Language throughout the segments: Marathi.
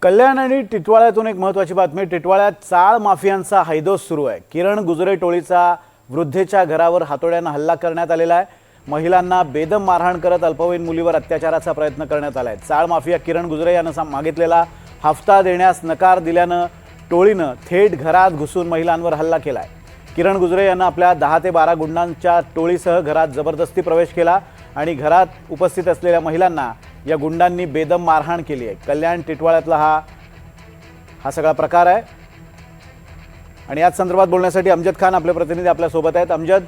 कल्याण आणि टिटवाळ्यातून एक महत्त्वाची बातमी। टिटवाळ्यात चाळ माफियांचा हैदोस सुरू आहे। किरण गुजरे टोळीचा वृद्धेच्या घरावर हातोड्याने हल्ला करण्यात आलेला आहे। महिलांना बेदम मारहाण करत अल्पवयीन मुलीवर अत्याचाराचा प्रयत्न करण्यात आलाय। चाळ माफिया किरण गुजरे यानं मागितलेला हफ्ता देण्यास नकार दिल्यानं टोळीनं थेट घरात घुसून महिलांवर हल्ला केलाय। किरण गुजरे यांना आपल्या 10 ते 12 गुंडांच्या टोळीसह घरात जबरदस्ती प्रवेश केला आणि घरात उपस्थित असलेल्या महिलांना या गुंडांनी बेदम मारहाण केली आहे। कल्याण टिटवाळ्यातला हा सगळा प्रकार आहे आणि याच संदर्भात बोलण्यासाठी अमजद खान आपले प्रतिनिधी आपल्या सोबत आहेत। अमजद,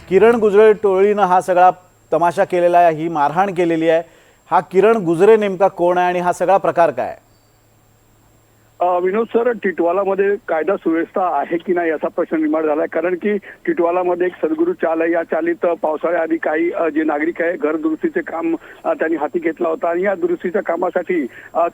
किरण गुजरे टोळीनं हा सगळा तमाशा केलेला आहे, ही मारहाण केलेली आहे। हा किरण गुजरे नेमका कोण आहे आणि हा सगळा प्रकार काय आहे? विनोद सर, टिटवालामध्ये कायदा सुव्यवस्था आहे की नाही याचा प्रश्न निर्माण झाला आहे। कारण की टिटवालामध्ये एक सद्गुरू चाल आहे। या चालीत पावसाळ्याआधी काही जे नागरिक आहे घर दुरुस्तीचे काम त्यांनी हाती घेतला होता आणि या दुरुस्तीच्या कामासाठी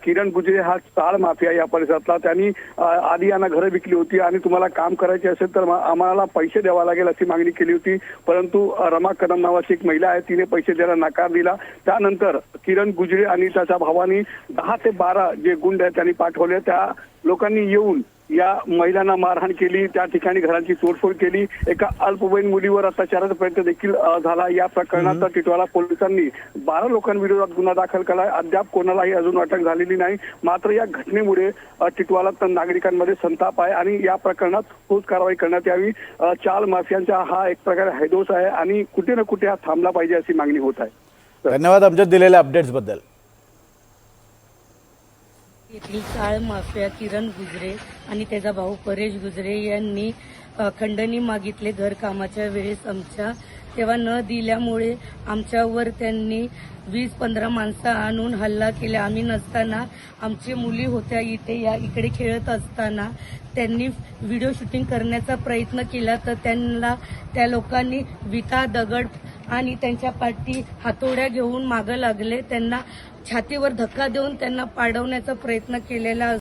किरण गुजरे हा चाळ माफिया या परिसरातला त्यांनी आधी यांना घरं विकली होती आणि तुम्हाला काम करायचे असेल तर आम्हाला पैसे द्यावा लागेल अशी मागणी केली होती। परंतु रमा कदम नावाची एक महिला आहे, तिने पैसे द्यायला नकार दिला। त्यानंतर किरण गुजरे आणि त्याच्या भावानी 10 ते 12 जे गुंड आहेत त्यांनी पाठवले। त्या लोकांनी येऊन या महिलांना मारहाण केली, त्या ठिकाणी घरांची तोडफोड केली, एका अल्पवयीन मुलीवर अत्याचाराचा प्रयत्न देखील झाला। या प्रकरणात टिटवाला पोलिसांनी 12 लोकांविरोधात गुन्हा दाखल केलाय। अद्याप कोणालाही अजून अटक झालेली नाही। मात्र या घटनेमुळे टिटवालात नागरिकांमध्ये संताप आहे आणि या प्रकरणात ठोस कारवाई करण्यात यावी। चाल माफियांचा हा एक प्रकारे हैदोस आहे आणि कुठे ना कुठे हा थांबला पाहिजे अशी मागणी होत आहे। धन्यवाद अमजद दिलेल्या अपडेट्स बद्दल। येथील चाळ माफिया किरण गुजरे आणि त्याचा भाऊ परेश गुजरे यांनी खंडणी मागितले घरकामाच्या वेळेस आमच्या, तेव्हा न दिल्यामुळे आमच्यावर त्यांनी 20-15 माणसं आणून हल्ला केला। आम्ही नसताना आमची मुली होत्या इकडे खेळत असताना त्यांनी व्हिडिओ शूटिंग करण्याचा प्रयत्न केला तर त्यांना त्या लोकांनी विटा, दगड आणि त्यांच्या पाठी हातोड्या घेऊन मागं लागले। त्यांना छातीवर धक्का देऊन त्यांना पाडवण्याचा प्रयत्न केलेला